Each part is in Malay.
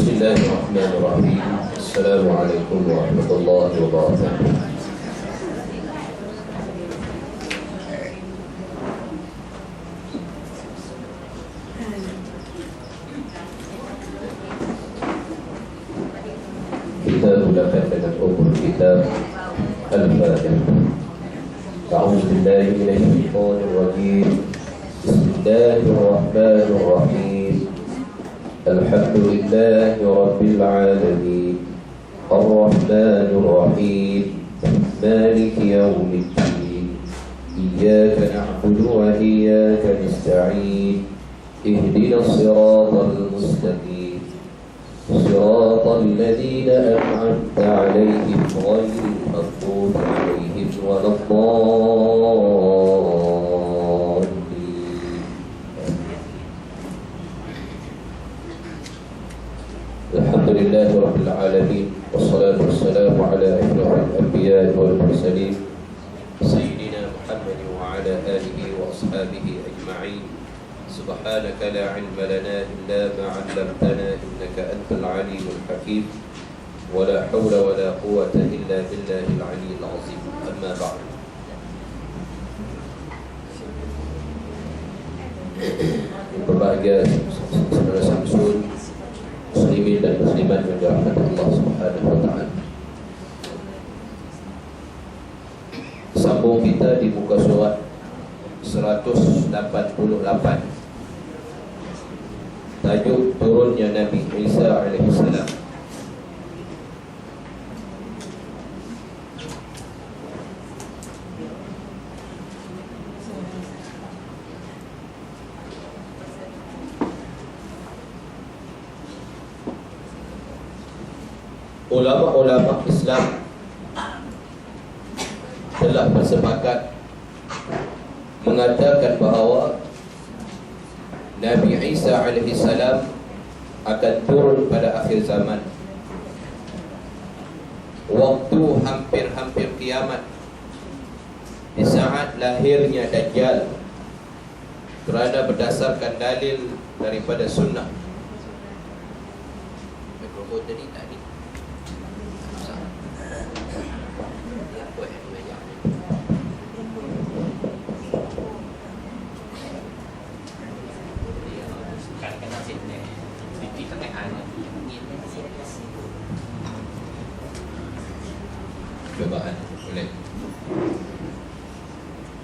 Bismillahirrahmanirrahim. Assalamualaikum warahmatullahi wabarakatuh. Kita mulakan dengan umur kitab Al-Fatihah. A'udzu billahi minasy syaithanir rajim. Bismillahirrahmanirrahim. Alhamdulillahi rabbil alamin. Ar-Rahmanir Rahim. Maliki yaumiddin. Iyyaka na'budu wa iyyaka nasta'in. Ihdinas siratal mustaqim. صراط الذين أنعمت عليهم غير المغضوب عليهم ولا الضالين. الحمد لله رب العالمين والصلاة والسلام على أشرف الأنبياء والمرسلين سيدنا محمد وعلى آله وأصحابه أجمعين. سبحانك لا علم لنا إلا ما علمتنا إنك أنت العليم الحكيم ولا حول ولا قوة إلا بالله العلي العظيم. أما بعد. Berbahagia saudara Samsul, muslimin dan muslimat yang dirahmati Allah Subhanahu wa taala. Sambung kita di muka surat 188. Tajuk turunnya Nabi Isa alaihissalam. Ulama-ulama Islam telah bersepakat mengatakan bahawa Nabi Isa alaihi salam akan turun pada akhir zaman. Waktu hampir-hampir kiamat, di saat lahirnya Dajjal, kerana berdasarkan dalil daripada sunnah. Mikrofon tadi tak ni. Cobaan boleh.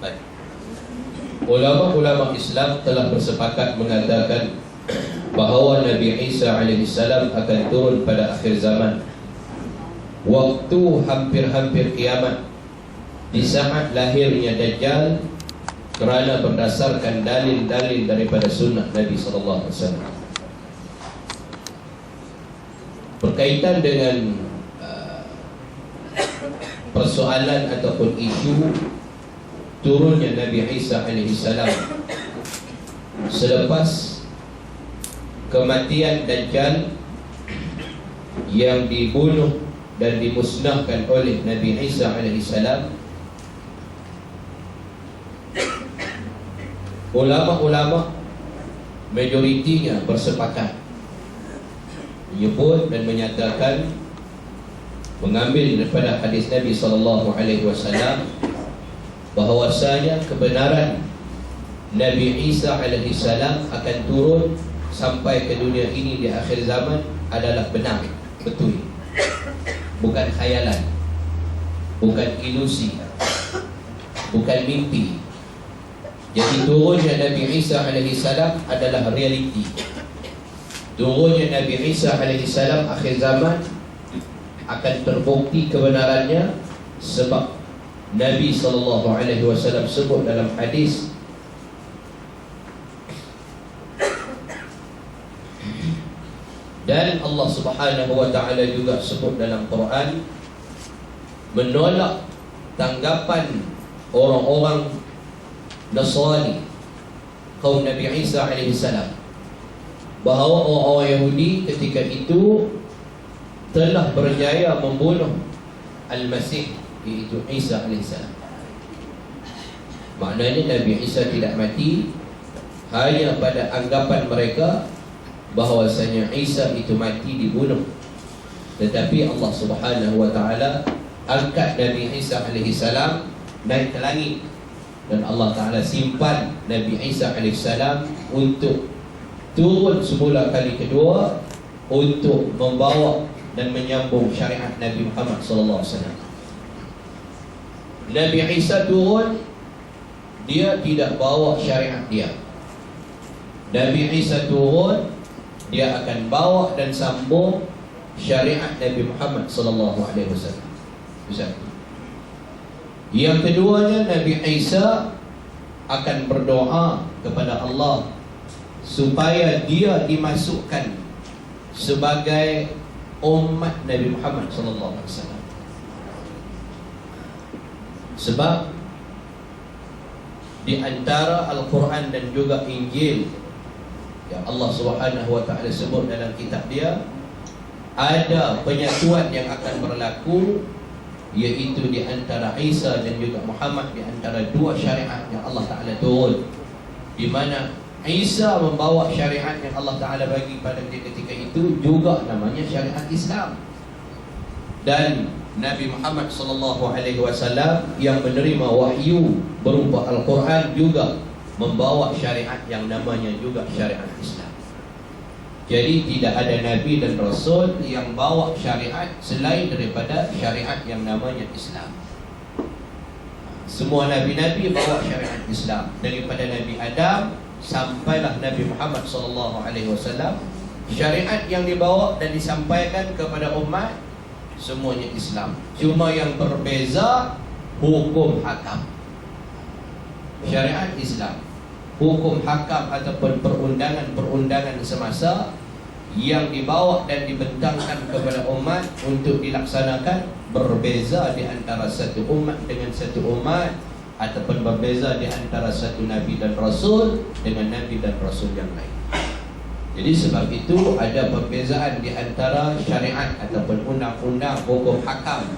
Baik. Ulama-ulama Islam telah bersepakat mengatakan bahawa Nabi Isa alaihi salam akan turun pada akhir zaman. Waktu hampir-hampir kiamat, di saat lahirnya Dajjal, kerana berdasarkan dalil-dalil daripada sunnah Nabi sallallahu alaihi wasallam. Berkaitan dengan persoalan ataupun isu turunnya Nabi Isa alaihi salam selepas kematian Dajjal yang dibunuh dan dimusnahkan oleh Nabi Isa alaihi salam, ulama-ulama majoritinya bersepakat menyebut dan menyatakan, mengambil daripada hadis Nabi SAW, bahawasanya kebenaran Nabi Isa AS akan turun sampai ke dunia ini di akhir zaman adalah benar, betul. Bukan khayalan, bukan ilusi, bukan mimpi. Jadi turunnya Nabi Isa AS adalah realiti. Turunnya Nabi Isa AS akhir zaman akan terbukti kebenarannya, sebab Nabi SAW sebut dalam hadis, dan Allah Subhanahu wa taala juga sebut dalam Quran, menolak tanggapan orang-orang Nasrani kaum Nabi Isa AS, bahawa orang-orang Yahudi ketika itu telah berjaya membunuh Al-Masih, iaitu Isa AS. Maknanya Nabi Isa tidak mati, hanya pada anggapan mereka bahwasanya Isa itu mati dibunuh, tetapi Allah Subhanahu wa taala angkat Nabi Isa alaihi salam naik ke langit, dan Allah taala simpan Nabi Isa alaihi salam untuk turun semula kali kedua untuk membawa dan menyambung syariat Nabi Muhammad sallallahu alaihi wasallam. Nabi Isa turun, dia tidak bawa syariat dia. Nabi Isa turun, dia akan bawa dan sambung syariat Nabi Muhammad sallallahu alaihi wasallam. Yang keduanya, Nabi Isa akan berdoa kepada Allah supaya dia dimasukkan sebagai umat Nabi Muhammad sallallahu alaihi wasallam. Sebab di antara Al-Quran dan juga Injil yang Allah Subhanahu wa taala sebut dalam kitab dia, ada penyatuan yang akan berlaku, iaitu di antara Isa dan juga Muhammad, di antara dua syariat yang Allah taala turun, di mana Isa membawa syariat yang Allah taala bagi pada dia ketika itu juga namanya syariat Islam, dan Nabi Muhammad sallallahu alaihi wasallam yang menerima wahyu berupa Al-Quran juga membawa syariat yang namanya juga syariat Islam. Jadi tidak ada Nabi dan Rasul yang bawa syariat selain daripada syariat yang namanya Islam. Semua Nabi-Nabi bawa syariat Islam, daripada Nabi Adam sampailah Nabi Muhammad sallallahu alaihi wasallam. Syariat yang dibawa dan disampaikan kepada umat semuanya Islam. Cuma yang berbeza hukum hakam. Syariat Islam, hukum hakam ataupun perundangan-perundangan semasa yang dibawa dan dibentangkan kepada umat untuk dilaksanakan berbeza di antara satu umat dengan satu umat, ataupun berbeza di antara satu Nabi dan Rasul dengan Nabi dan Rasul yang lain. Jadi sebab itu ada perbezaan di antara syariat ataupun undang-undang hukum hakam,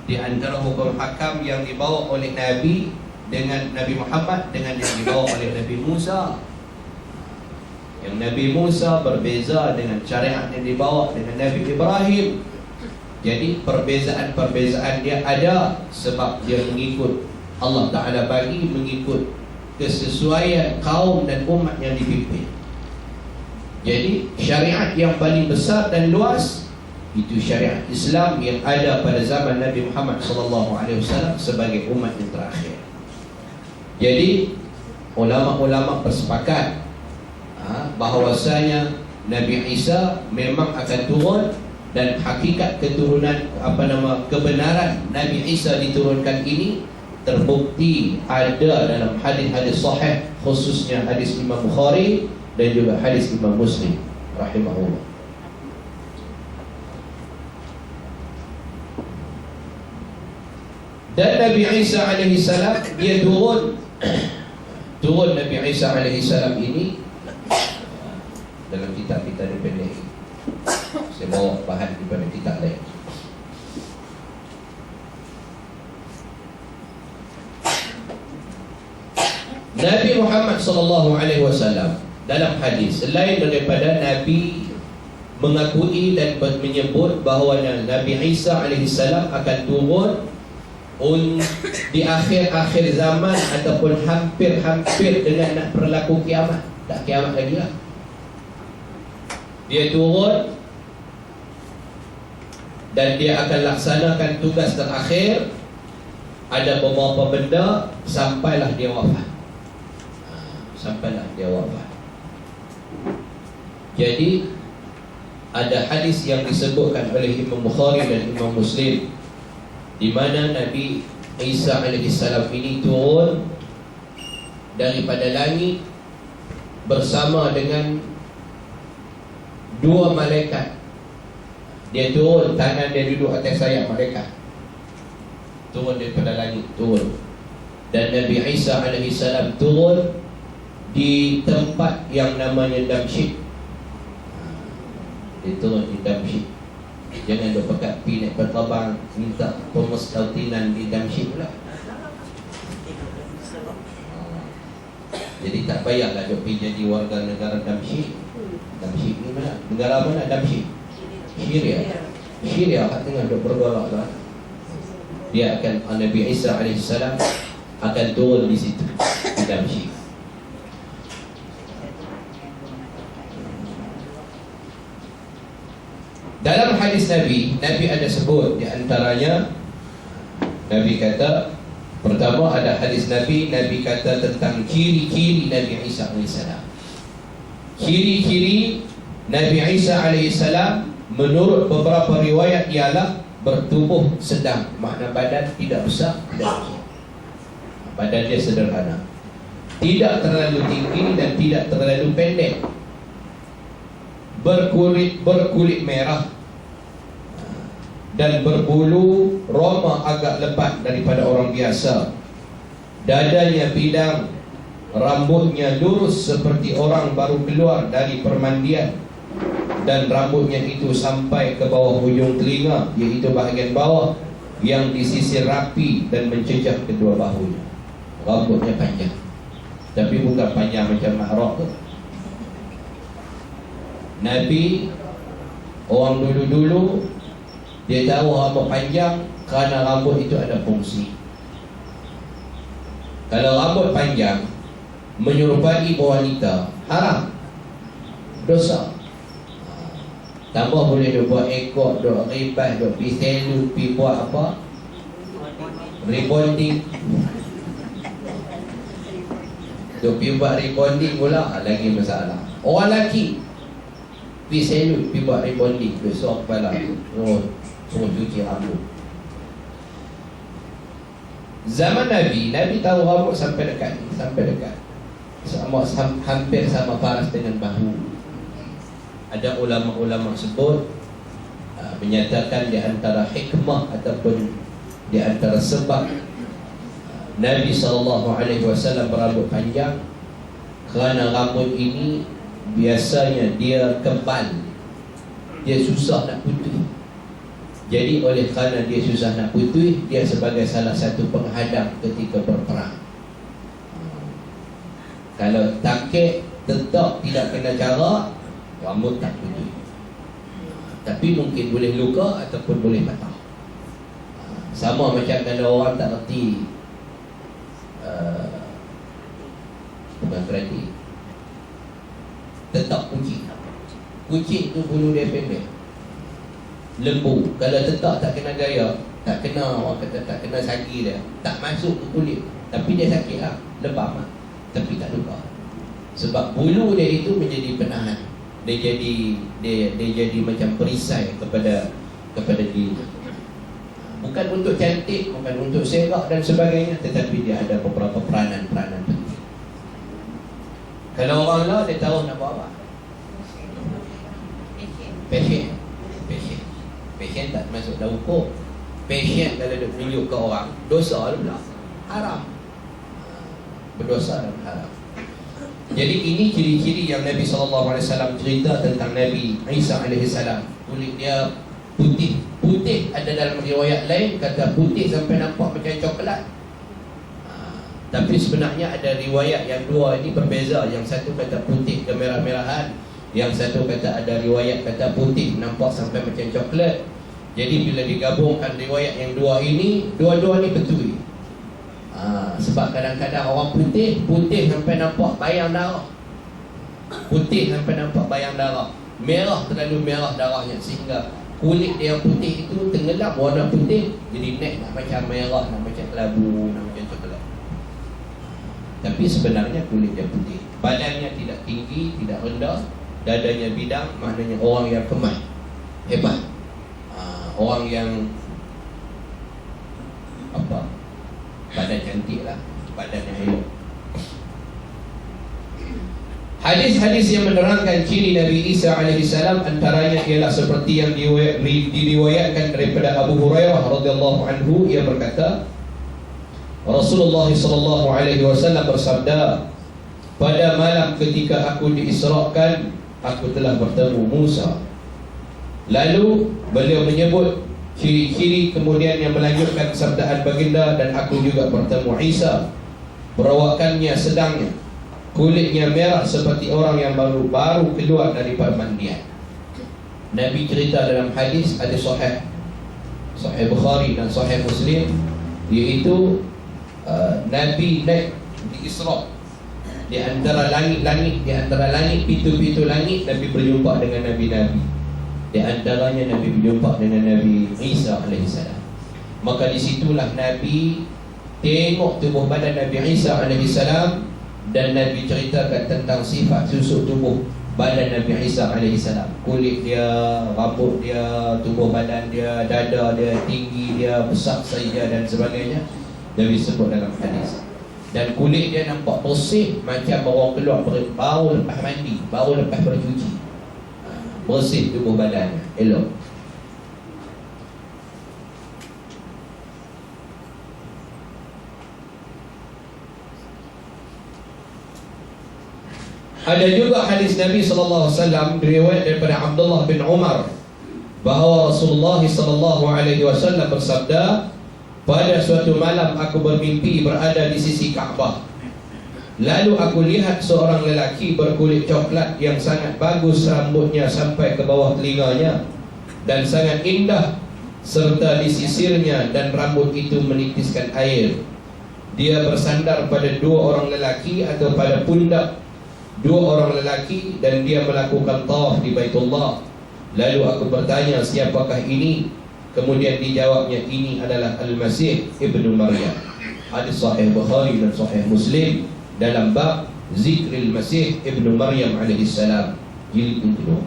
di antara hukum hakam yang dibawa oleh Nabi dengan Nabi Muhammad dengan yang dibawa oleh Nabi Musa. Yang Nabi Musa berbeza dengan syariat yang dibawa dengan Nabi Ibrahim. Jadi perbezaan-perbezaan dia ada sebab dia mengikut, Allah Ta'ala bagi mengikut kesesuaian kaum dan umat yang dipimpin. Jadi syariat yang paling besar dan luas itu syariat Islam yang ada pada zaman Nabi Muhammad SAW sebagai umat yang terakhir. Jadi ulama-ulama bersepakat bahawasanya Nabi Isa memang akan turun, dan hakikat keturunan kebenaran Nabi Isa diturunkan ini terbukti ada dalam hadis-hadis sahih, khususnya hadis Imam Bukhari dan juga hadis Imam Muslim rahimahullah. Dan Nabi Isa alaihi salam dia turun Nabi Isa alaihi salam ini dalam kitab kita di PDI. Saya bawa bahan daripada kitab lain. Nabi Muhammad sallallahu alaihi wasallam dalam hadis, selain daripada Nabi mengakui dan menyebut bahawa Nabi Isa alaihi salam akan turun di akhir-akhir zaman ataupun hampir-hampir dengan nak berlaku kiamat, tak kiamat lagi lah, dia turun dan dia akan laksanakan tugas terakhir. Ada beberapa benda sampailah dia wafat. Jadi ada hadis yang disebutkan oleh Imam Bukhari dan Imam Muslim, di mana Nabi Isa alaihissalam ini turun daripada langit bersama dengan dua malaikat. Dia turun, tangan dia duduk atas sayap malaikat, turun daripada langit, turun. Dan Nabi Isa alaihissalam turun di tempat yang namanya Damsyik. Dia turun di Damsyik. Jangan berpekat pi naik berterbang minta pemestautinan di Damsyik pula. Jadi tak payahlah duk pergi jadi warga negara Damsyik. Damsyik ni mana? Negara mana Damsyik? Syria. Syria kat tengah duk bergolak lah. Dia akan, Nabi Isa AS akan turun di situ, di Damsyik. Dalam hadis Nabi ada sebut di antaranya, Nabi kata, pertama ada hadis Nabi kata tentang ciri-ciri Nabi Isa AS. Ciri-ciri Nabi Isa AS menurut beberapa riwayat ialah bertubuh sedang, makna badan tidak besar, tidak kecil. Badan dia sederhana, tidak terlalu tinggi dan tidak terlalu pendek, berkulit merah dan berbulu roma agak lebat daripada orang biasa. Dadanya bidang, rambutnya lurus seperti orang baru keluar dari permandian, dan rambutnya itu sampai ke bawah hujung telinga, iaitu bahagian bawah yang disisir rapi dan mencecah kedua bahunya. Rambutnya panjang, tapi bukan panjang macam Mahrok tu. Nabi, orang dulu-dulu dia tahu rambut panjang kerana rambut itu ada fungsi. Kalau rambut panjang menyerupai wanita, haram, dosa. Tambah boleh dia buat ekor, duk ribas, duk pergi salon, pergi buat apa? Rebonding. Duk pergi buat rebonding pula, lagi masalah. Orang lelaki pergi salon, pergi buat rebonding, besar kepala, suruh cuci rambut. Zaman Nabi tahu rambut sampai dekat, hampir sama paras dengan bahu. Ada ulama-ulama sebut menyatakan di antara hikmah ataupun di antara sebab Nabi SAW berambut panjang, kerana rambut ini biasanya dia kebal, dia susah nak putih. Jadi oleh kerana dia susah nak putih, dia sebagai salah satu penghadang ketika berperang. Kalau takik tetap tidak kena cara, rambut tak putih, tapi mungkin boleh luka ataupun boleh patah. Sama macam kalau orang tak reti bukan kerati, tetap kucing tu bulu dia pendek, lembu. Kalau tetap tak kena gaya, tak kena, orang kata tak kena sagi dia, tak masuk ke kulit, tapi dia sakit lah, lebam lah, tapi tak luka. Sebab bulu dia itu menjadi penahan. Dia jadi macam perisai kepada diri. Bukan untuk cantik, bukan untuk serak dan sebagainya, tetapi dia ada beberapa peranan penting. Kalau orang lah, dia tahu nak buat apa. Passion tak masuk dalam hukum. Passion kalau dia tunjuk ke orang, dosa pula, haram, berdosa dan haram. Jadi ini ciri-ciri yang Nabi SAW cerita tentang Nabi Isa AS. Kulit dia putih. Putih ada dalam riwayat lain kata putih sampai nampak macam coklat. Tapi sebenarnya ada riwayat yang dua ini berbeza. Yang satu kata putih kemerah-merahan, yang satu kata ada riwayat kata putih nampak sampai macam coklat. Jadi bila digabungkan riwayat yang dua ini, dua-dua ni betul. Sebab kadang-kadang orang putih sampai nampak bayang darah, putih sampai nampak bayang darah, merah, terlalu merah darahnya, sehingga kulit dia yang putih itu tenggelam warna putih, jadi nak macam merah, nak macam kelabu, nak macam coklat. Tapi sebenarnya kulit dia putih. Badannya tidak tinggi, tidak rendah, dadanya bidang, maknanya orang yang kemah, hebat, orang yang apa, badan cantik lah, badan yang elok. Hadis-hadis yang menerangkan ciri Nabi Isa AS antaranya ialah seperti yang diriwayatkan daripada Abu Hurairah radhiyallahu anhu. Ia berkata, Rasulullah SAW bersabda, pada malam ketika aku diisrakan, aku telah bertemu Musa. Lalu beliau menyebut ciri-ciri kemudian yang melanjutkan sabdaan baginda, dan aku juga bertemu Isa, perawakannya sedangnya, kulitnya merah seperti orang yang baru keluar dari permandian. Nabi cerita dalam hadis ada Sahih Bukhari dan Sahih Muslim, iaitu Nabi naik di Isra, di antara langit, pintu-pintu langit, Nabi berjumpa dengan Nabi-Nabi. Di antaranya Nabi berjumpa dengan Nabi Isa AS. Maka disitulah Nabi tengok tubuh badan Nabi Isa AS, dan Nabi ceritakan tentang sifat susuk tubuh badan Nabi Isa AS. Kulit dia, rambut dia, tubuh badan dia, dada dia, tinggi dia, besar saja dan sebagainya. Nabi sebut dalam hadis. Dan kulit dia nampak bersih macam orang keluar baru lepas mandi, baru lepas bercuci. Bersih tubuh badannya, elok. Ada juga hadis Nabi SAW diriwayat daripada Abdullah bin Umar bahawa Rasulullah SAW bersabda, pada suatu malam aku bermimpi berada di sisi Kaabah. Lalu aku lihat seorang lelaki berkulit coklat yang sangat bagus rambutnya sampai ke bawah telinganya dan sangat indah, serta di sisirnya dan rambut itu menitiskan air. Dia bersandar pada dua orang lelaki atau pada pundak dua orang lelaki, dan dia melakukan tawaf di Baitullah. Lalu aku bertanya, siapakah ini? Kemudian dijawabnya, ini adalah Al-Masih Ibnu Maryam. Hadis Sahih Bukhari dan Sahih Muslim dalam bab Zikril Masih Ibnu Maryam alaihissalam, jilid kedua.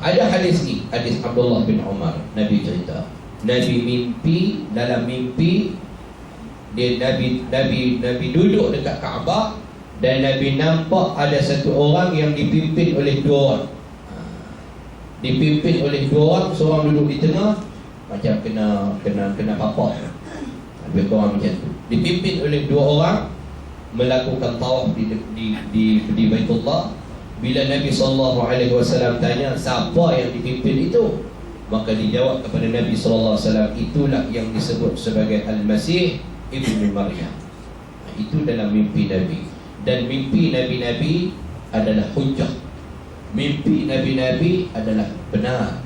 Ada hadis ni, hadis Abdullah bin Umar. Nabi cerita, Nabi mimpi, dalam mimpi dia Nabi duduk dekat Kaabah, dan Nabi nampak ada satu orang yang dipimpin oleh dua orang. Dipimpin oleh dua orang, seorang duduk di tengah macam kena papak. Lebih kurang macam tu. Dipimpin oleh dua orang melakukan tawaf di Baitullah. Bila Nabi SAW tanya siapa yang dipimpin itu, maka dijawab kepada Nabi SAW, itulah yang disebut sebagai Al-Masih Ibnu Maryam. Itu dalam mimpi Nabi. Dan mimpi Nabi-Nabi adalah hujjah. Mimpi Nabi-Nabi adalah benar.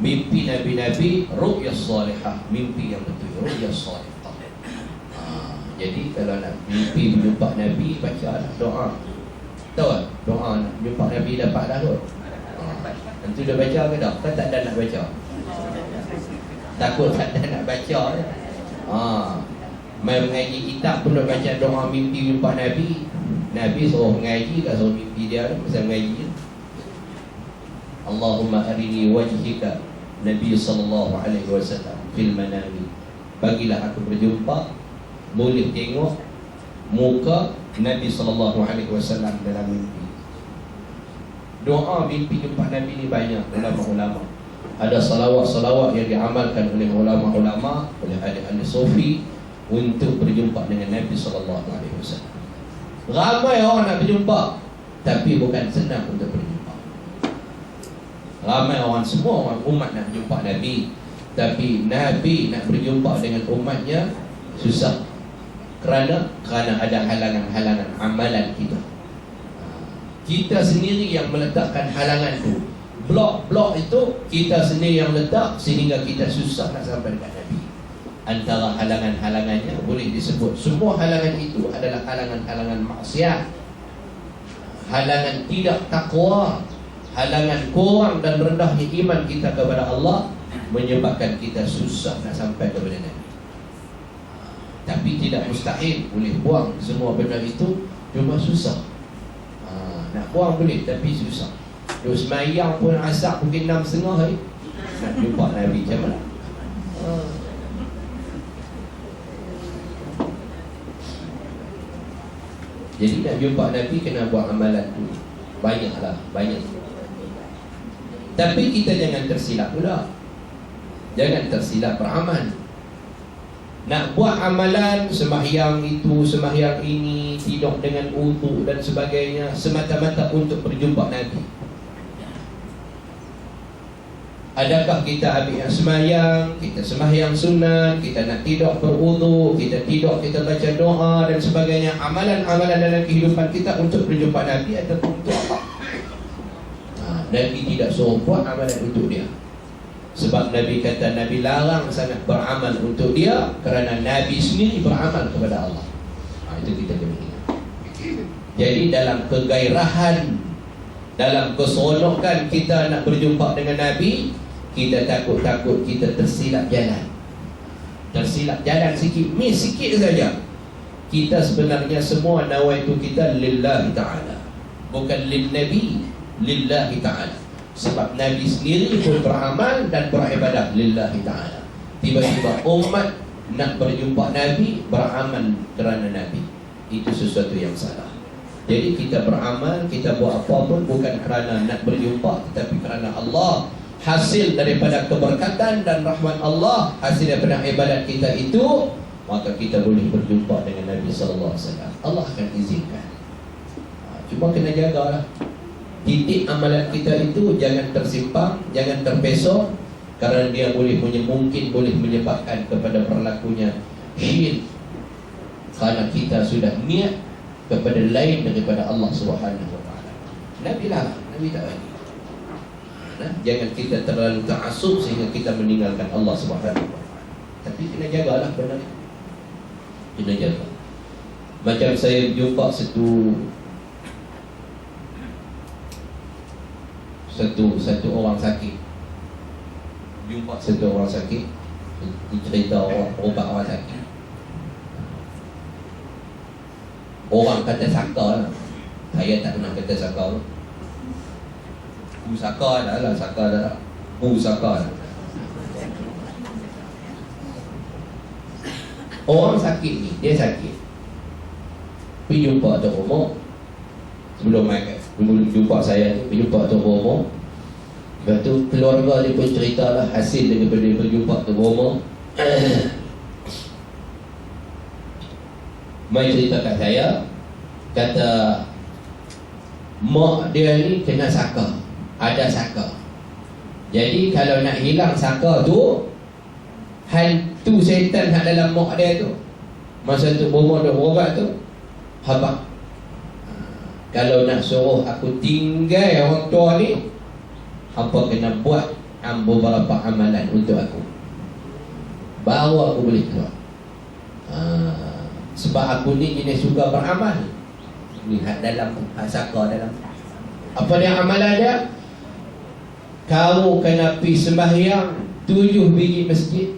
Mimpi Nabi-Nabi ru'yah salihah, mimpi yang betul, ru'yah salihah. Jadi kalau nak mimpi berjumpa Nabi, baca doa. Tahu tak? Doa nak jumpa Nabi dapat dah kot. Tentu dah baca ke tak? Kan tak ada nak baca. Takut tak ada nak baca. Mai mengaji kitab pun nak baca doa mimpi jumpa Nabi. Nabi suruh mengaji, tak suruh mimpi dia, pasal mengaji. Allahumma arini wajhika Nabi SAW fil manami. Bagilah aku berjumpa, boleh tengok muka Nabi SAW dalam mimpi. Doa mimpi jumpa Nabi ni banyak ulama-ulama. Ada salawat-salawat yang diamalkan oleh ulama-ulama, oleh ahli sufi untuk berjumpa dengan Nabi SAW. Ramai orang nak berjumpa, tapi bukan senang untuk berjumpa. Ramai orang, semua orang umat nak berjumpa Nabi, tapi Nabi nak berjumpa dengan umatnya susah. Kerana ada halangan-halangan amalan kita. Kita sendiri yang meletakkan halangan tu. Blok-blok itu kita sendiri yang letak, sehingga kita susah nak sampai dekat Nabi. Antara halangan-halangannya boleh disebut, semua halangan itu adalah halangan-halangan maksiat, halangan tidak takwa, halangan kurang dan rendahnya iman kita kepada Allah, menyebabkan kita susah nak sampai kepada Nabi. Tapi tidak mustahil, boleh buang semua benda itu, cuma susah. Nak buang boleh, tapi susah. Terus semayang pun asap mungkin 6.30 nak jumpa Nabi macam mana? Jadi nak jumpa Nabi kena buat amalan tu. Banyaklah, banyak. Tapi kita jangan tersilap pula. Jangan tersilap beramal. Nak buat amalan, sembahyang itu, sembahyang ini, tidur dengan wudu dan sebagainya, semata-mata untuk berjumpa Nabi. Adakah kita ambil sembahyang, kita sembahyang sunat, kita nak tidur berwudu, kita tidur, kita baca doa dan sebagainya, amalan-amalan dalam kehidupan kita untuk berjumpa Nabi ataupun untuk apa? Nabi tidak suruh buat amalan untuk dia. Sebab Nabi kata Nabi larang sangat beramal untuk dia, kerana Nabi sendiri beramal kepada Allah. Itu kita kena ingat. Jadi dalam kegairahan, dalam keseronokan kita nak berjumpa dengan Nabi, kita takut-takut kita tersilap jalan. Tersilap jalan sikit, miss sikit saja. Kita sebenarnya semua nawaitu kita lillahi ta'ala, bukan lil Nabi, lillahi ta'ala. Sebab Nabi sendiri pun beramal dan beribadah lillahi ta'ala. Tiba-tiba umat nak berjumpa Nabi, beramal kerana Nabi. Itu sesuatu yang salah. Jadi kita beramal, kita buat apa pun bukan kerana nak berjumpa, tetapi kerana Allah. Hasil daripada keberkatan dan rahmat Allah, hasil daripada ibadat kita itu, maka kita boleh berjumpa dengan Nabi SAW. Allah akan izinkan. Cuma kena jagalah. Titik amalan kita itu jangan tersimpang, jangan terpesong, kerana dia mungkin boleh menyebabkan kepada berlakunya syirik, kerana kita sudah niat kepada lain daripada Allah Subhanahu Wa Taala. Nabi larang, Nabi tak bagi. Jangan kita terlalu ta'assub sehingga kita meninggalkan Allah Subhanahu Wa Taala. Tapi kena jagalah benar. Kena jaga. Macam saya jumpa satu orang sakit. Jumpa satu orang sakit, cerita orang ubat orang sakit. Orang kata saka lah. Saya tak pernah kata saka lah. Pusaka dah lah, saka dah lah. Pusaka dah. Orang sakit ni, dia sakit, pergi jumpa Tok Umar. Sebelum jumpa saya ni, pergi jumpa Tok Umar. Lepas tu keluarga dia pun cerita lah hasil daripada berjumpa Tok Umar. Mai cerita kat saya, kata mak dia ni kena saka. Ada saka. Jadi kalau nak hilang saka tu, hantu syaitan hak dalam mak dia tu, masa tu Umar dah berubat tu, habaq. Kalau nak suruh aku tinggal orang tua ni, apa kena buat beberapa amalan untuk aku, baru aku boleh keluar. Sebab aku ni jenis suka beramal. Lihat dalam saka dalam. Apa dia amalan dia? Kamu kena pergi sembahyang 7 biji masjid,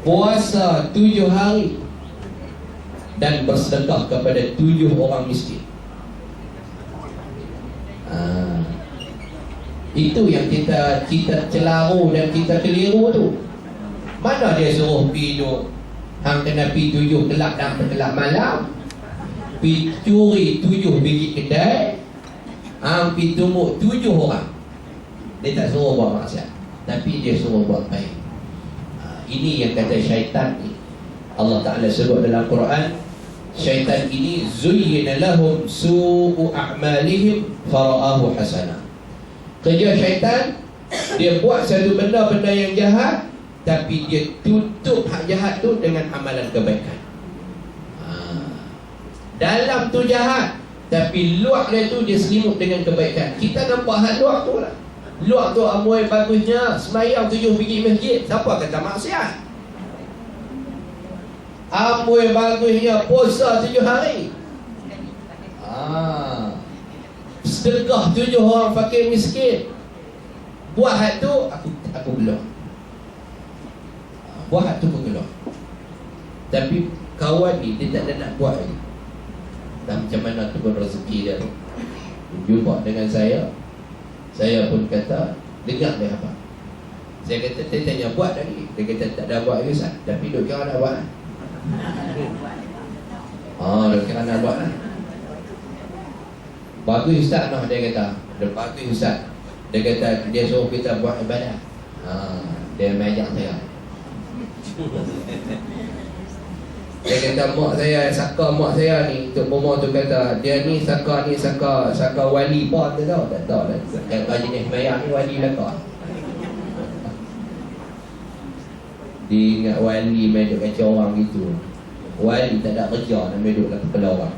puasa 7 hari, dan bersedekah kepada 7 orang miskin. Itu yang kita celaru dan kita keliru tu. Mana dia suruh pergi duduk, hang kena pergi 7 kelab dan kelab malam, pergi curi 7 biji kedai, hang pergi tumbuk 7 orang. Dia tak suruh buat maksiat, tapi dia suruh buat baik. Ini yang kata syaitan ni. Allah Ta'ala sebut dalam Quran, syaitan ini zuyyina lahum su'u a'malihim fara'ahu hasanah. Kerja syaitan, dia buat satu benda-benda yang jahat, tapi dia tutup hak jahat tu dengan amalan kebaikan. Dalam tu jahat, tapi luar dia tu dia selimut dengan kebaikan. Kita nampak hak luar tu lah. Luar tu amoy bagusnya, sembahyang 7 biji masjid, siapa kata maksiat? Amoy bagusnya puasa 7 hari, sedekah 7 orang fakir miskin. Buat hak tu aku belum. Buat hak tu aku belum. Tapi kawan ni dia tak ada nak buat lagi. Dan macam mana tu pun rezeki dia tu. Jumpa dengan saya pun kata, dengar dia apa. Saya kata, dia tanya buat lagi. Dia kata tak ada buat lagi Ustaz. Tapi duk kira nak buat. Duk kira nak buat. Bagus Ustaz noh, dia kata. Dia bagus Ustaz. Dia kata dia suruh kita buat ibadah. Dia ajak saya. Dia kata mak saya ni, Tok Bomo tu kata dia ni saka wali pun tu tahu. Tak tahu lah. Kata jenis mayat ni wali belaka. Dia ingat wali main duk kacau orang gitu. Wali tak ada kerja, nak main duk dalam kepala orang.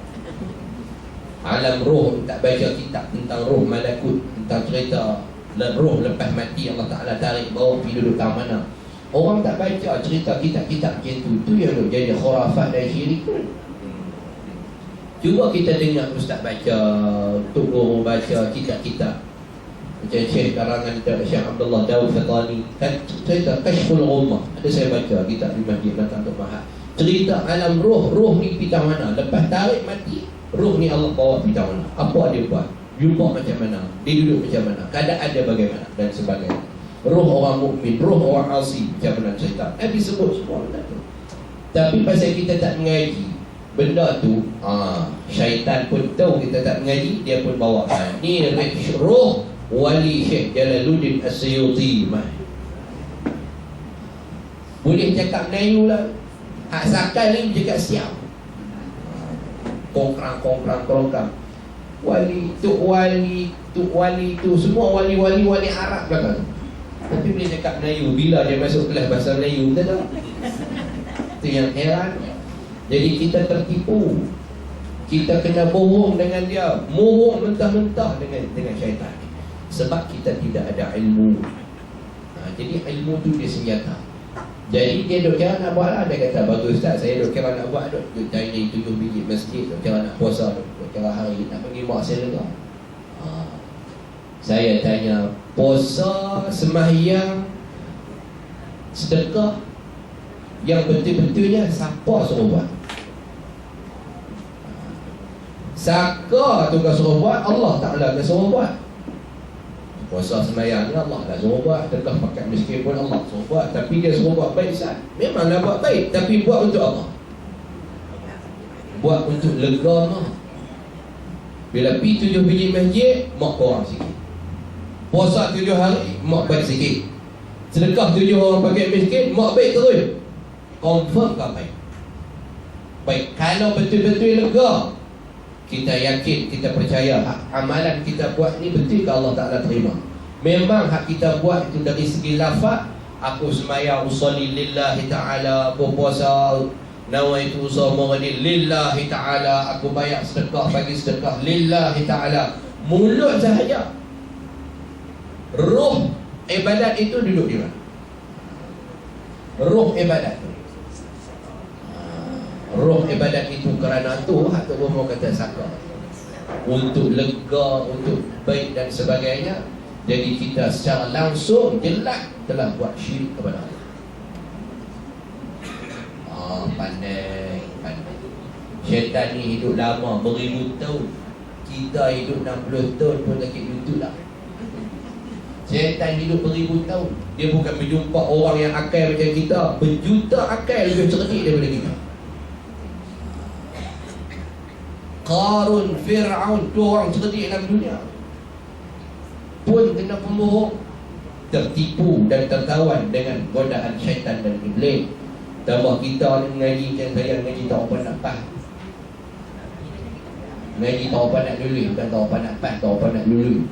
Alam roh, tak baca kitab tentang roh malakut, tentang cerita roh lepas mati Allah Ta'ala tarik bawa pergi duduk kat mana. Orang tak baca cerita kitab-kitab macam tu. Tu yang duk jadi khurafat dan syirik. Cuba kita dengar ustaz baca, tok guru baca kitab-kitab macam Syekh karangan Syekh Abdullah Daud Fatani kan, cerita Kashful Ghummah. Ada saya baca kitab di masjid datang Tok Mahat. Cerita alam roh ni pitang mana. Lepas tarik mati, roh ni Allah bawa pitang mana. Apa dia buat? Jumpa macam mana? Dia duduk macam mana? Keadaan dia bagaimana? Dan sebagainya. Roh orang mukmin, roh orang asi, macam mana cerita. Nabi sebut semua benda tu. Tapi pasal kita tak mengaji benda tu, syaitan pun tahu kita tak mengaji, dia pun bawa. Ni roh wali Syekh Jalaluddin As-Suyuti. Boleh cakap Melayu lah. Hak sakal ni cakap siap. Kongkrang. Tuk wali tu semua wali Arab belakang. Tapi boleh cakap Melayu. Bila dia masuk kelas bahasa Melayu, betul tak? Itu yang heran. Jadi kita tertipu. Kita kena bohong dengan dia. Bohong mentah-mentah dengan syaitan. Sebab kita tidak ada ilmu. Jadi ilmu tu dia senjata. Jadi dia duk kira nak buat lah. Dia kata, bagus ustaz, saya duk kira nak buat, duk cari 7 biji masjid, duk kira nak puasa, duk kira hari nak pergi mak saya lega. Saya tanya, puasa, sembahyang, sedekah, yang betul-betulnya siapa suruh buat? Siapa tu kau suruh buat? Allah Ta'ala kau suruh buat. Puasa sembahyang ni Allah dah suruh buat. Sedekah pakai miskin pun Allah suruh buat. Tapi dia suruh buat baik sah. Memanglah buat baik, tapi buat untuk Allah. Buat untuk lega mah. Bila pergi 7 biji masjid, mak korang sikit. Puasa 7 hari, mak baik sikit. Sedekah 7 orang pakai miskin, mak baik terus. Confirm kau baik. Baik, kalau betul-betul lega, kita yakin, kita percaya hak amalan kita buat ni betul ke Allah Ta'ala terima. Memang hak kita buat itu dari segi lafaz, aku sembahyang usolli lillahi ta'ala, aku puasa nawaitu usamurani lillahi ta'ala, aku bayar sedekah, bagi sedekah lillahi ta'ala. Mulut sahaja. Roh ibadat itu duduk di mana? Roh ibadat tu, roh ibadat itu kerana tu hak tu mau kata saka untuk lega, untuk baik dan sebagainya. Jadi kita secara langsung jelas telah buat syirik kepada Allah. Pandai. Syaitan ni hidup lama, beribu tahun. Kita hidup 60 tahun pun sakit lutut lah. Syaitan hidup beribu tahun. Dia bukan berjumpa orang yang akal macam kita, berjuta akal lebih cerdik daripada kita. Qarun, Fir'aun, tu orang cerdik dalam dunia pun kena pembohong, tertipu dan tertawan dengan godaan syaitan dan iblis. Tambah kita ni mengaji macam saya mengaji tak apa nak pas. Mengaji tak apa nak lulus, bukan tak apa nak pas, tak apa nak lulus.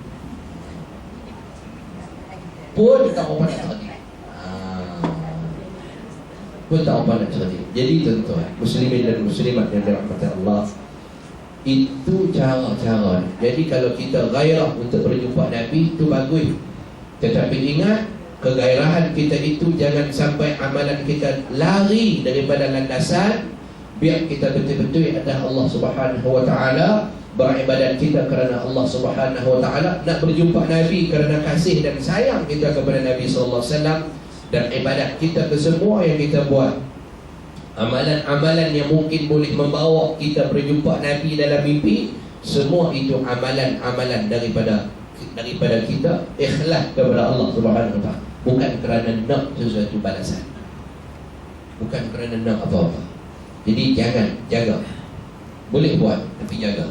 Pun tak apa nak cerdik. Pun tak apa nak cerdik. Jadi tuan-tuan, muslimin dan muslimat yang dirahmati Allah, itu cara-cara. Jadi kalau kita gairah untuk berjumpa Nabi, itu bagus. Tetapi ingat, kegairahan kita itu jangan sampai amalan kita lari daripada landasan. Biar kita betul-betul ada Allah Subhanahu Wa Taala, beribadat kita kerana Allah Subhanahu Wa Taala, nak berjumpa Nabi kerana kasih dan sayang kita kepada Nabi Sallallahu Alaihi Wasallam, dan ibadat kita ke semua yang kita buat, amalan-amalan yang mungkin boleh membawa kita berjumpa Nabi dalam mimpi, semua itu amalan-amalan daripada kita ikhlas kepada Allah Subhanahu Wa Taala, bukan kerana nak sesuatu balasan, bukan kerana nak apa-apa. Jadi jangan, jaga. Boleh buat tapi jaga.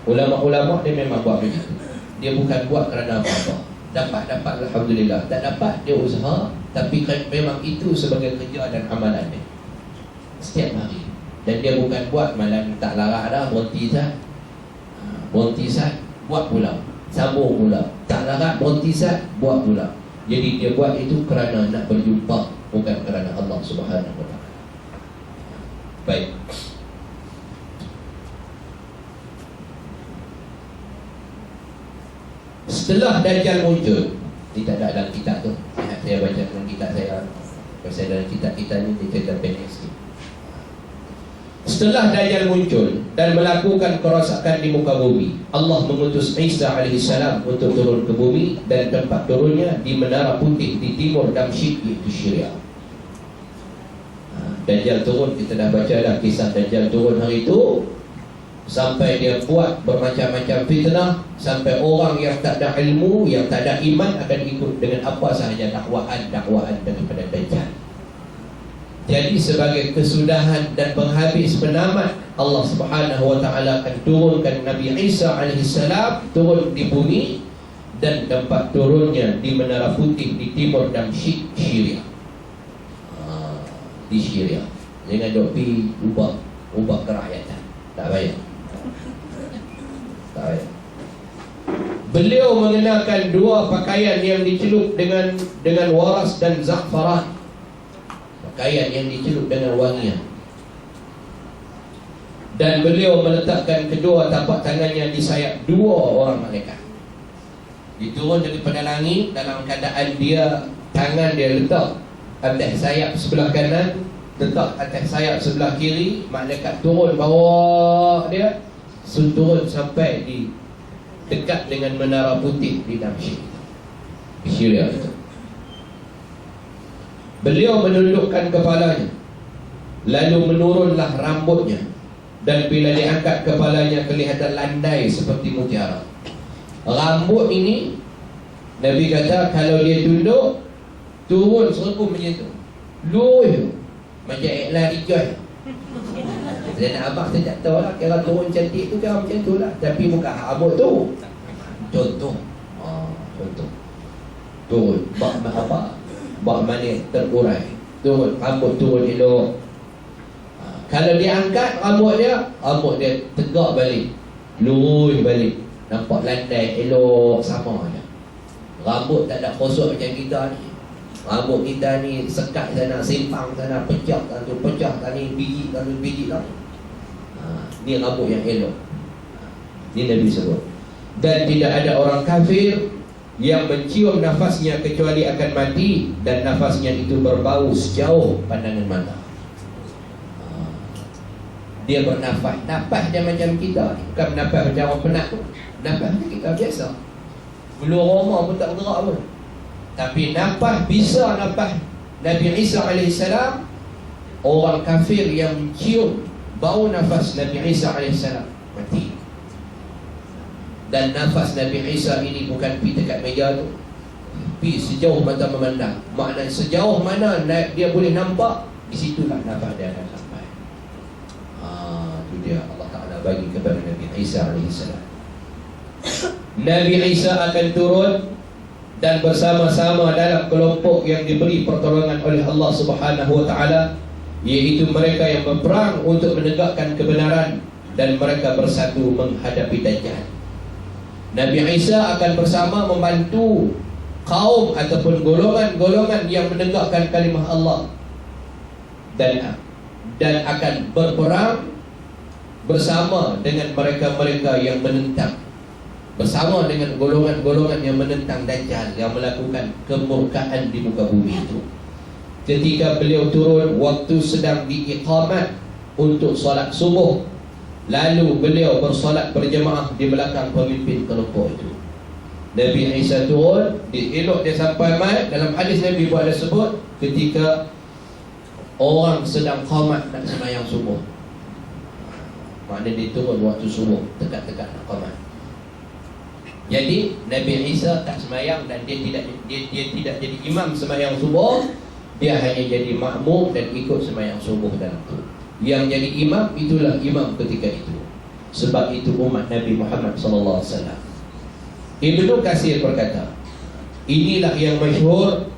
Ulama-ulama dia memang buat begitu. Dia bukan buat kerana apa-apa. Dapat alhamdulillah, tak dapat dia usaha, tapi memang itu sebagai kerja dan amalan dia. Setiap hari. Dan dia bukan buat malam tak larat dah, berhenti sat. Berhenti sat, buat pula. Sambung pula. Tak larat, berhenti sat, buat pula. Jadi dia buat itu kerana nak berjumpa, bukan kerana Allah Subhanahu Wa Taala. Baik. Setelah Dajjal muncul, ini tak ada dalam kitab tu. Saya baca dalam kitab saya. Pasal dalam kitab kita ni dia cerita pendek sikit. Setelah Dajjal muncul dan melakukan kerosakan di muka bumi, Allah mengutus Isa alaihissalam untuk turun ke bumi, dan tempat turunnya di Menara Putih di timur Damsyik, iaitu Syria. Dajjal turun, kita dah baca dah kisah Dajjal turun hari itu. Sampai dia buat bermacam-macam fitnah, sampai orang yang tak ada ilmu, yang tak ada iman akan ikut dengan apa sahaja dakwaan daripada Dajjal. Jadi sebagai kesudahan dan penghabis penamat, Allah Subhanahu Wa Taala akan turunkan Nabi Isa alaihissalam turun di bumi, dan tempat turunnya di Menara Putih di timur Damsyik, Syria. Di Syria. Jangan dok pi ubah kerakyatan. Tak payah. Tak payah. Beliau mengenakan dua pakaian yang dicelup dengan waras dan za'faran. Pakaian yang dicelup dengan wangian. Dan beliau meletakkan kedua tapak tangannya di sayap dua orang malaikat. Diturun daripada langit dalam keadaan tangan dia letak atas sayap sebelah kanan, letak atas sayap sebelah kiri. Malaikat turun bawa dia, turun sampai di dekat dengan Menara Putih di Damsyik, di Syria itu. Beliau menundukkan kepalanya, lalu menurunlah rambutnya, dan bila diangkat kepalanya kelihatan landai seperti mutiara. Rambut ini Nabi kata kalau dia tunduk, turun serbu macam tu, lurus macam iklan Rejoice. Dan abang saya tak tahu lah, kira turun cantik tu kira macam tu lah. Tapi bukan rambut tu. Contoh contoh turun bak manis terurai, turun rambut turun elok. Kalau dia angkat rambut dia tegak balik, lurus balik, nampak landai elok sama je. Rambut tak ada kosok macam kita ni. Rambut kita ni sekat sana, simpang sana, pecah tadi, biji tadi. Ni rambut yang elok. Ni Nabi sebut. Dan tidak ada orang kafir yang mencium nafasnya kecuali akan mati, dan nafasnya itu berbau sejauh pandangan mata. Dia bernafas, nafas dia macam kita, bukan nafas macam orang penat tu. Nafas kita biasa, bulu roma pun tak bergerak pun. Tapi nafas bisa nafas Nabi Isa alaihissalam, orang kafir yang mencium bau nafas Nabi Isa alaihissalam mati. Dan nafas Nabi Isa ini bukan pi dekat meja tu, pi sejauh mata memandang. Maknanya sejauh mana dia boleh nampak, di situlah nafas dia akan sampai. Itu dia Allah Ta'ala bagi kepada Nabi Isa alaihissalam. Nabi Isa akan turun dan bersama-sama dalam kelompok yang diberi pertolongan oleh Allah Subhanahu Wa Ta'ala, iaitu mereka yang berperang untuk menegakkan kebenaran, dan mereka bersatu menghadapi Dajjal. Nabi Isa akan bersama membantu kaum ataupun golongan-golongan yang menegakkan kalimah Allah, dan akan berperang bersama dengan mereka-mereka yang menentang, bersama dengan golongan-golongan yang menentang Dajjal, yang melakukan kemurkaan di muka bumi itu. Ketika beliau turun, waktu sedang diiqamat untuk solat subuh, lalu beliau bersolat berjemaah di belakang pemimpin kelompok itu. Nabi Isa turun, elok dia sampai mat. Dalam hadis Nabi buat ada sebut ketika orang sedang qamat nak sembahyang subuh. Maknanya dia turun waktu subuh, dekat-dekat nak qamat. Jadi Nabi Isa tak sembahyang, dan dia tidak jadi imam sembahyang subuh. Dia hanya jadi makmum dan ikut sembahyang subuh dalam tu. Yang jadi imam itulah imam ketika itu. Sebab itu umat Nabi Muhammad sallallahu alaihi wasallam. Ibnu Katsir berkata, inilah yang masyhur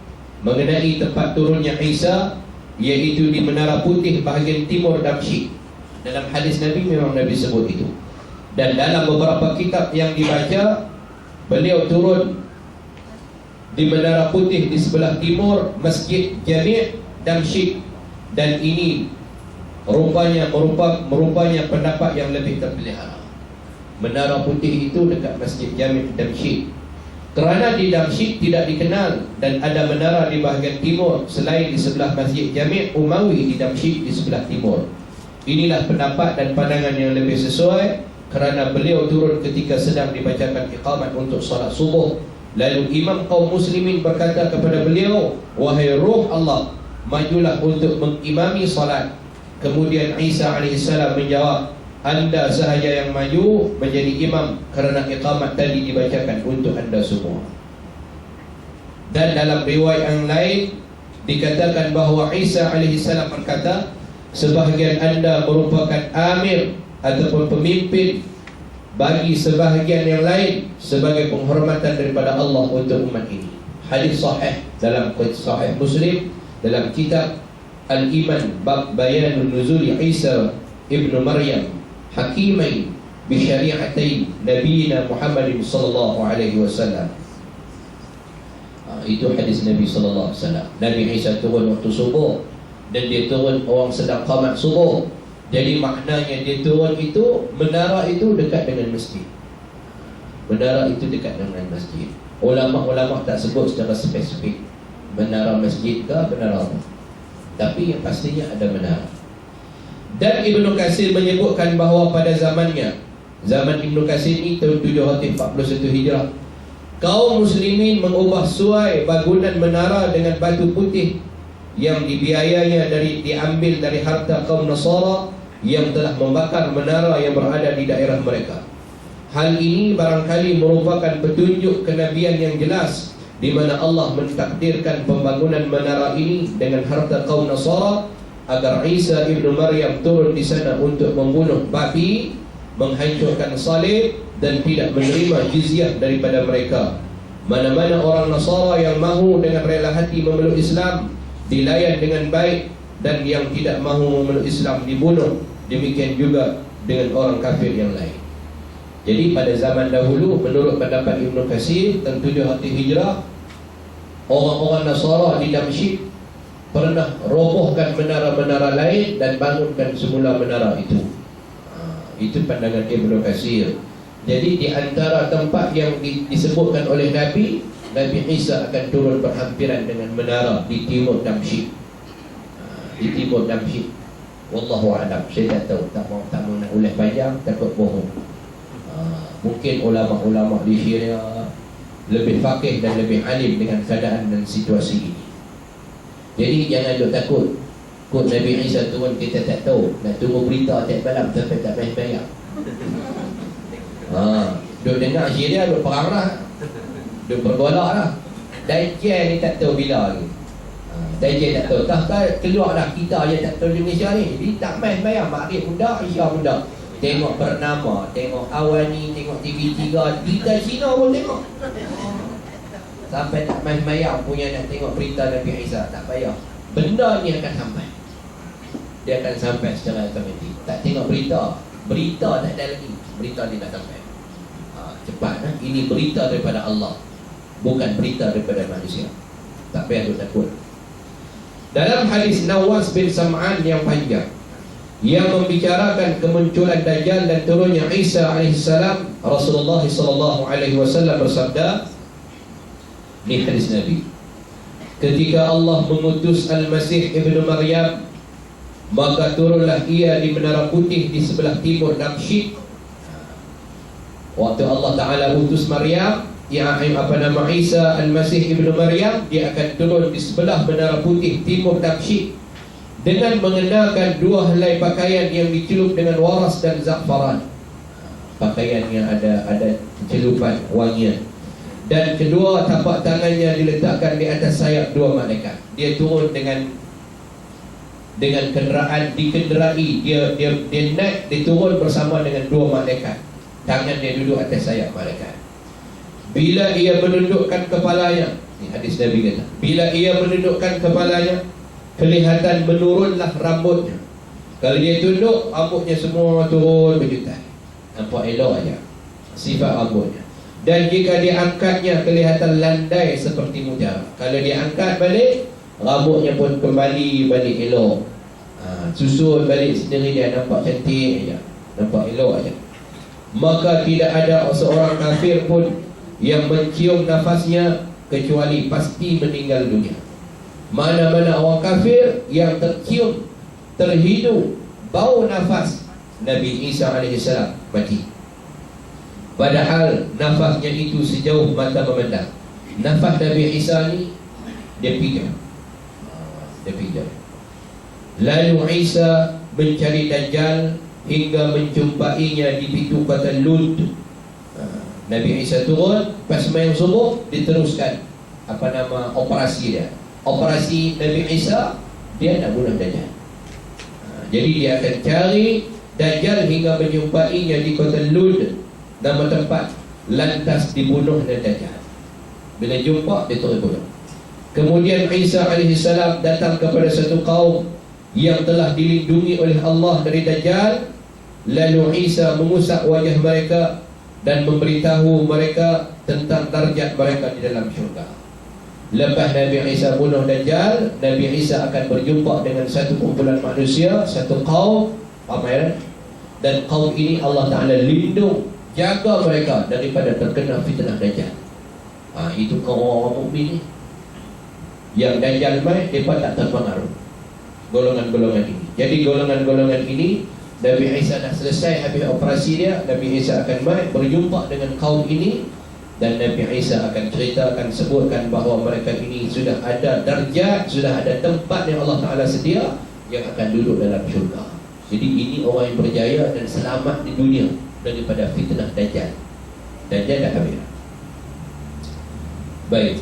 mengenai tempat turunnya Isa iaitu di Menara Putih bahagian timur Damsyik. Dalam hadis Nabi memang Nabi sebut itu. Dan dalam beberapa kitab yang dibaca, beliau turun di Menara Putih di sebelah timur Masjid Jami' Damsyik. Dan ini rupanya pendapat yang lebih terpelihara. Menara Putih itu dekat Masjid Jami' Damsyik. Kerana di Damsyik tidak dikenal dan ada menara di bahagian timur selain di sebelah Masjid Jami' Umawi di Damsyik di sebelah timur. Inilah pendapat dan pandangan yang lebih sesuai, kerana beliau turun ketika sedang dibacakan iqamat untuk salat subuh. Lalu imam kaum muslimin berkata kepada beliau, "Wahai ruh Allah, majulah untuk mengimami salat." Kemudian Isa alaihissalam menjawab, "Anda sahaja yang maju menjadi imam, kerana iqamat tadi dibacakan untuk anda semua." Dan dalam riwayat yang lain dikatakan bahawa Isa alaihissalam berkata, "Sebahagian anda merupakan amir ataupun pemimpin bagi sebahagian yang lain sebagai penghormatan daripada Allah untuk umat ini." Hadis sahih dalam Sahih Muslim dalam kitab Al-Iman bab bayanun nuzuli Isa ibnu Maryam hakimain bi syari'atain nabiyina Muhammadin sallallahu alaihi wasallam. Itu hadis Nabi sallallahu alaihi wasallam. Nabi Isa turun waktu subuh dan dia turun orang sedang qamat subuh. Jadi maknanya dia turun itu, menara itu dekat dengan masjid. Menara itu dekat dengan masjid. Ulama-ulama tak sebut secara spesifik menara masjid ke menara apa, tapi yang pastinya ada menara. Dan Ibnu Katsir menyebutkan bahawa pada zamannya, zaman Ibnu Katsir ini tahun 741 Hijrah, kaum muslimin mengubah suai bangunan menara dengan batu putih yang dibiayainya diambil dari harta kaum Nasara yang telah membakar menara yang berada di daerah mereka. Hal ini barangkali merupakan petunjuk kenabian yang jelas, di mana Allah mentakdirkan pembangunan menara ini dengan harta kaum Nasara agar Isa ibnu Maryam turun di sana untuk membunuh babi, menghancurkan salib dan tidak menerima jizyah daripada mereka. Mana-mana orang Nasara yang mahu dengan rela hati memeluk Islam dilayan dengan baik, dan yang tidak mahu memeluk Islam dibunuh. Demikian juga dengan orang kafir yang lain. Jadi pada zaman dahulu, menurut pendapat Ibnu Katsir tahun 7 Hijrah, orang-orang Nasara di Damsyik pernah robohkan menara-menara lain dan bangunkan semula menara itu. Itu pandangan Ibnu Katsir. Jadi di antara tempat yang disebutkan oleh Nabi Isa akan turun berhampiran dengan menara di timur Damsyik. Di timur Damsyik. Wallahu a'lam. Saya tak tahu, tak mau nak ulas panjang, takut bohong. Mungkin ulama-ulama di Syria lebih faqih dan lebih alim dengan keadaan dan situasi ini. Jadi jangan duk takut. Kod Nabi Isa turun kita tak tahu. Nak tunggu berita tiap malam sampai tak bayar. Duk dengar Syria duk perang lah, duk bergolak lah. Dajjal ni tak tahu bila lagi. Dajjal tak tahu. Tak keluar dah kita je tak tahu Indonesia ni. Jadi tak main bayar. Maghrib muda, Isya muda. Tengok bernama, tengok Awani, tengok TV3, berita Cina pun tengok. Sampai tak main bayar punya nak tengok berita Nabi Isa. Tak bayar. Benda ni akan sampai. Dia akan sampai secara otomatik. Tak tengok berita. Berita tak ada lagi. Berita ni dah sampai. Cepat lah. Ini berita daripada Allah, bukan berita daripada manusia. Tak payah tu takut. Dalam hadis Nawas bin Sam'an yang panjang yang membicarakan kemunculan Dajjal dan turunnya Isa alaihissalam, Rasulullah sallallahu alaihi wasallam bersabda, ini hadis Nabi, ketika Allah mengutus Al-Masih ibnu Maryam, maka turunlah ia di Menara Putih di sebelah timur Damsyik. Waktu Allah Ta'ala utus Maryam, Isa Al-Masih ibnu Maryam, dia akan turun di sebelah Menara Putih timur Damsyik dengan mengenakan dua helai pakaian yang dicelup dengan waras dan za'faran. Pakaian yang ada celupan wangian. Dan kedua tapak tangannya diletakkan di atas sayap dua malaikat. Dia turun dengan kenderaan, dikenderai, dia naik, dia turun bersama dengan dua malaikat. Tangan dia duduk atas sayap malaikat. Bila ia menundukkan kepalanya, ini hadis Nabi kata, bila ia menundukkan kepalanya, kelihatan menurunlah rambutnya. Kalau dia tunduk, rambutnya semua turun berjutai. Nampak elok aja sifat rambutnya. Dan jika dia angkatnya, kelihatan landai seperti mutiara. Kalau dia angkat balik, rambutnya pun kembali balik elok. Susun balik sendiri, dia nampak cantik aja, nampak elok aja. Maka tidak ada seorang kafir pun yang mencium nafasnya kecuali pasti meninggal dunia. Mana-mana orang kafir yang tercium, terhidu bau nafas Nabi Isa AS mati. Padahal nafasnya itu sejauh mata memandang. Nafas Nabi Isa ni dia pijam. Dia pijam. Lalu Isa mencari Dajjal hingga menjumpainya di pintu kota Lud. Nabi Isa turun, pas main subuh diteruskan operasi dia. Operasi Nabi Isa, dia nak bunuh Dajjal. Jadi dia akan cari Dajjal hingga menjumpainya di kota Lud, nama tempat, lantas dibunuh Dajjal. Bila jumpa, dia terus bunuh. Kemudian Isa AS datang kepada satu kaum yang telah dilindungi oleh Allah dari Dajjal. Lalu Isa mengusap wajah mereka dan memberitahu mereka tentang darjat mereka di dalam syurga. Lepas Nabi Isa bunuh Dajjal, Nabi Isa akan berjumpa dengan satu kumpulan manusia, satu kaum ramai, dan kaum ini Allah Ta'ala lindung, jaga mereka daripada terkena fitnah Dajjal. Itu kaum orang mukmin ni. Yang Dajjal mai, mereka tak terpengaruh golongan-golongan ini. Jadi golongan-golongan ini, Nabi Isa dah selesai habis operasi dia, Nabi Isa akan mai berjumpa dengan kaum ini, dan Nabi Isa akan ceritakan, sebutkan bahawa mereka ini sudah ada darjat, sudah ada tempat yang Allah Ta'ala sedia yang akan duduk dalam syurga. Jadi ini orang yang berjaya dan selamat di dunia daripada fitnah Dajjal. Dajjal dah habis. Baik.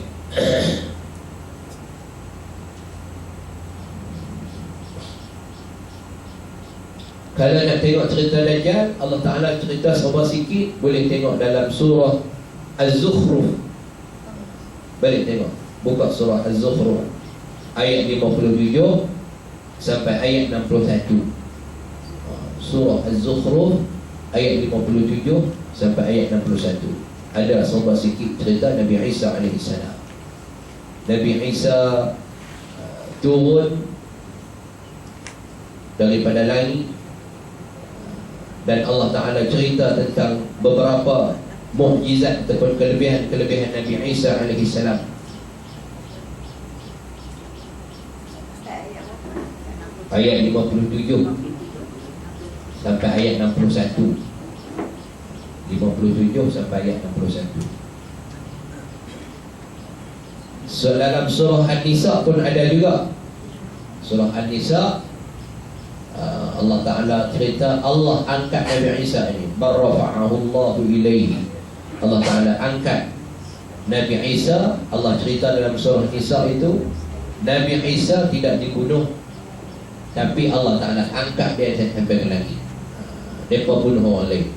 Kalau nak tengok cerita Dajjal, Allah Ta'ala cerita serba sikit, boleh tengok dalam surah Az-Zukhruf. Balik tengok, buka surah Az-Zukhruf ayat 57 sampai ayat 61. Surah Az-Zukhruf ayat 57 sampai ayat 61. Ada serba sikit cerita Nabi Isa AS. Nabi Isa turun daripada langit, dan Allah Ta'ala cerita tentang beberapa mukjizat ataupun kelebihan-kelebihan Nabi Isa AS. Ayat 57 sampai ayat 61. 57 sampai ayat 61. So, dalam surah An-Nisa pun ada juga. Surah An-Nisa, Allah Ta'ala cerita Allah angkat Nabi Isa ini, barrafa'ahu Allahu ilaihi. Allah Ta'ala angkat Nabi Isa. Allah cerita dalam surah Nisa itu, Nabi Isa tidak dibunuh, tapi Allah Ta'ala angkat dia sampai ke langit. Mereka bunuh orang lain.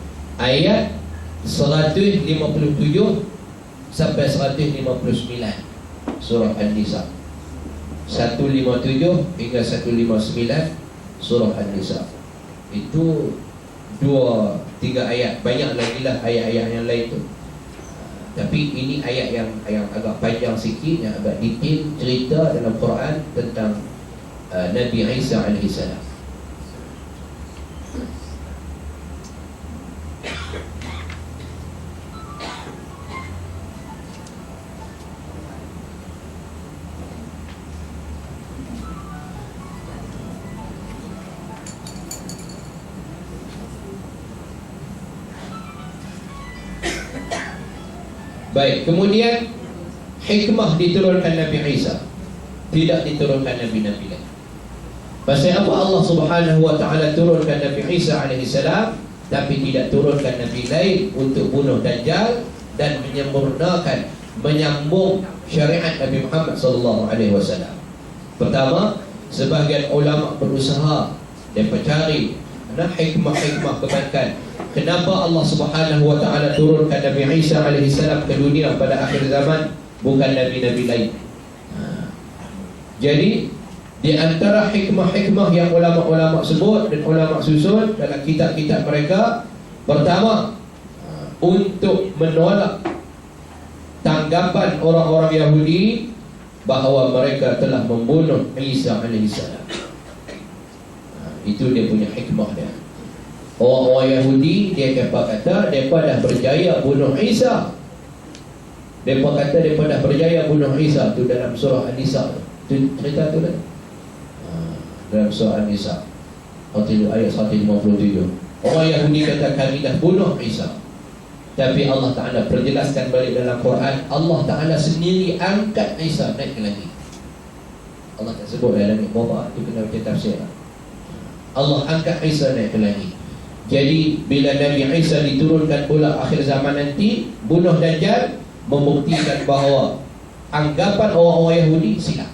Ayat 157 sampai 159 surah An-Nisa. 157 hingga 159 surah An-Nisa. Itu 2-3 ayat. Banyak lagi lah ayat-ayat yang lain tu. Tapi ini ayat yang agak panjang sikit, yang agak detail cerita dalam Quran tentang Nabi Isa AS. Baik, kemudian hikmah diturunkan Nabi Isa, tidak diturunkan Nabi-Nabi lain. Pasal apa Allah Subhanahu Wa Ta'ala turunkan Nabi Isa AS, tapi tidak turunkan Nabi lain untuk bunuh Dajjal dan menyempurnakan, menyambung syariat Nabi Muhammad SAW. Pertama, sebahagian ulama berusaha dan mencari hikmah-hikmah kebaikan. Kenapa Allah Subhanahu Wa Ta'ala turunkan Nabi Isa AS ke dunia pada akhir zaman, bukan Nabi-Nabi lain? Jadi Di antara hikmah-hikmah yang ulama-ulama sebut dan ulama susun dalam kitab-kitab mereka, pertama, untuk menolak tanggapan orang-orang Yahudi bahawa mereka telah membunuh Isa alaihissalam. Itu dia punya hikmah dia. Orang-orang Yahudi dia kata mereka dah berjaya bunuh Isa. Mereka kata mereka dah berjaya bunuh Isa. Itu dalam surah An-Nisa. Itu cerita tu dah. Dalam surah An-Nisa ayat 157. Orang Yahudi kata kami dah bunuh Isa. Tapi Allah Ta'ala perjelaskan balik dalam Quran, Allah Ta'ala sendiri angkat Isa naik ke langit. Allah tak sebut dalam langit berapa, itu kena baca tafsir. Allah angkat Isa naik ke langit. Jadi bila Nabi Isa diturunkan pula akhir zaman nanti, bunuh Dajjal, membuktikan bahawa anggapan orang-orang Yahudi silap.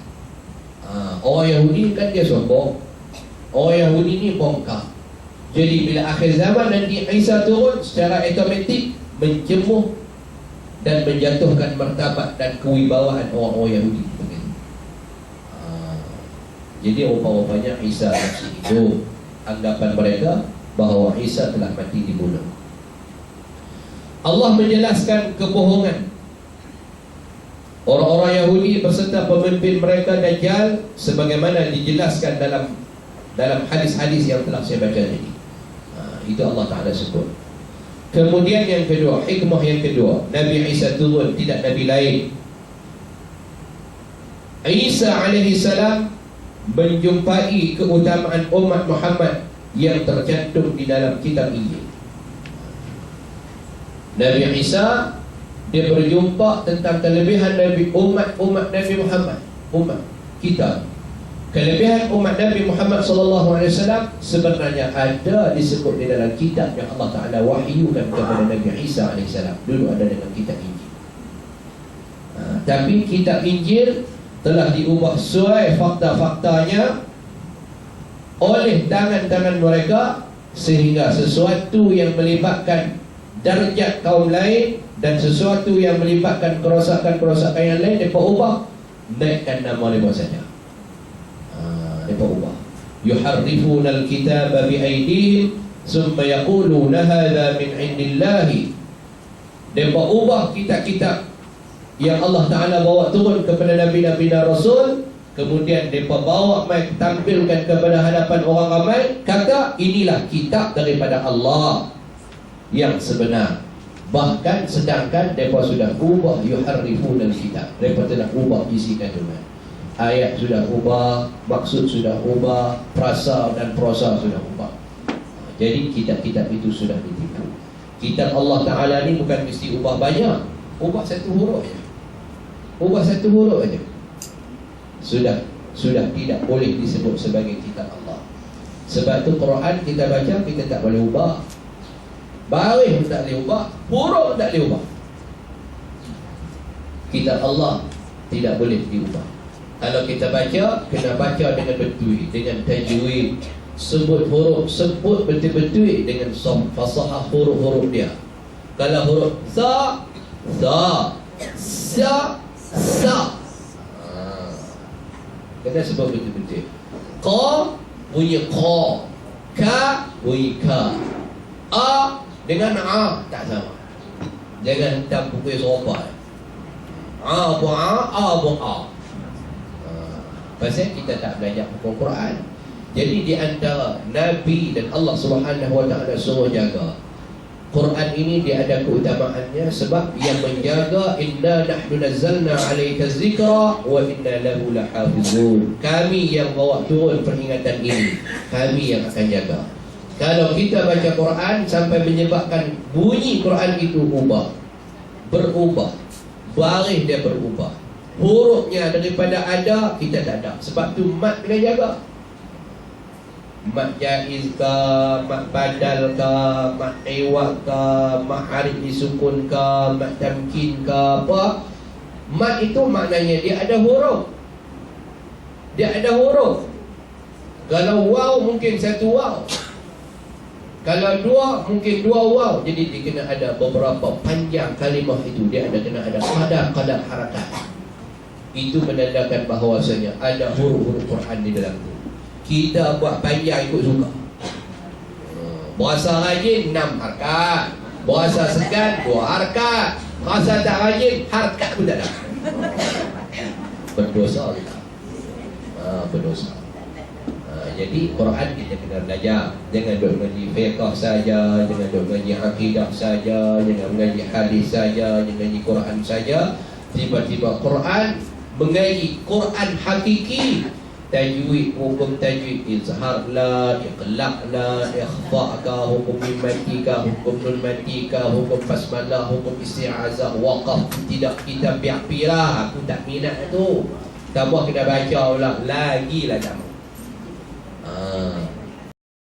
Orang Yahudi kan dia sombong. Orang Yahudi ni bongkar. Jadi bila akhir zaman nanti Isa turun, secara automatik mencemuh dan menjatuhkan martabat dan kewibawaan orang-orang Yahudi. Jadi rupa-rupanya Isa masih hidup. Anggapan mereka bahawa Isa telah mati dibunuh. Allah menjelaskan kebohongan orang-orang Yahudi beserta pemimpin mereka Dajjal sebagaimana dijelaskan dalam hadis-hadis yang telah saya baca tadi. Itu Allah Ta'ala sebut. Kemudian yang kedua, hikmah yang kedua, Nabi Isa turun, tidak Nabi lain. Isa alaihissalam menjumpai keutamaan umat Muhammad yang tercantum di dalam kitab Injil. Nabi Isa dia berjumpa tentang kelebihan Nabi umat Nabi Muhammad, umat kita. Kelebihan umat Nabi Muhammad SAW sebenarnya ada disebut di dalam kitab yang Allah Ta'ala wahyukan kepada Nabi Isa AS. Dulu ada dalam kitab Injil. Tapi kitab Injil telah diubah sesuai fakta-faktanya oleh tangan-tangan mereka, sehingga sesuatu yang melibatkan darjat kaum lain dan sesuatu yang melibatkan kerosakan-kerosakan yang lain mereka ubah, naikkan nama mereka saja. Mereka ubah. Yuharrifuna al-kitaba bi'aydihim summa yaquluna hadha min indillahi. Mereka ubah kitab-kitab yang Allah Ta'ala bawa turun kepada Nabi-Nabi dan Rasul, kemudian mereka bawa mai tampilkan kepada hadapan orang ramai, kata inilah kitab daripada Allah yang sebenar. Bahkan sedangkan mereka sudah ubah, yuharrifuna al-kitab, mereka telah ubah isi kandungan. Ayat sudah ubah, maksud sudah ubah, prasa dan prosa sudah ubah. Jadi kitab-kitab itu sudah ditipu. Kitab Allah Ta'ala ni bukan mesti ubah banyak, ubah satu huruf je. Ubah satu huruf aja, sudah tidak boleh disebut sebagai kitab Allah. Sebab tu Quran kita baca, kita tak boleh ubah. Baris tak boleh ubah, huruf tak boleh ubah. Kitab Allah tidak boleh diubah. Kalau kita baca, kena baca dengan betul, dengan tajwid. Sebut huruf, sebut betul-betul dengan fasahah huruf-huruf dia. Kalau huruf sa, kena sebut betul-betul. Qa bunyi qa, ka bunyi ka, a dengan a tak sama. Jangan hentam buku sopa. A bu a bu a. Pasal kita tak belajar hukum Quran. Jadi di antara Nabi dan Allah Subhanahu Wa Taala suruh jaga Quran ini, dia ada keutamaannya sebab yang menjaga, inna nahnu nazzalna 'alaika dzikra wa inna lahu lahafizun. Kami yang bawa turun peringatan ini, kami yang akan jaga. Kalau kita baca Quran sampai menyebabkan bunyi Quran itu berubah, baris dia berubah, hurufnya daripada ada kita tak ada. Sebab tu mat kena jaga. Mat jaiz ke, mat badal ke, mat iwak ke, mat harif disukun ke, mat tamkin ke, apa. Mat itu maknanya dia ada huruf. Dia ada huruf. Kalau waw mungkin satu waw, kalau dua mungkin dua waw. Jadi dia kena ada beberapa panjang kalimah itu, dia ada kena ada qadar harakat. itu menandakan bahawasanya ada huruf-huruf Quran di dalam tu. Kita buat panjang ikut suka. Bahasa rajin 6 harkat, bahasa segan 2 harkat, bahasa tak rajin harkat pun tak ada. Berdosa kita. Berdosa. Jadi Quran kita kena belajar. Jangan duk mengaji fiqh saja, jangan duk mengaji akidah saja, jangan mengaji hadis saja, jangan mengaji Quran saja. Tiba-tiba Quran mengaji Quran hakiki. Tajwid, hukum tajwid, izhar la, iqlaq la, ikhfa' ka, hukum mati ka, hukum nun mati ka, hukum basmalah, hukum isti'azah, waqaf, tidak kita biak-pirah. Aku tak minat tu. Tambah kena baca ulang lagi lah tak.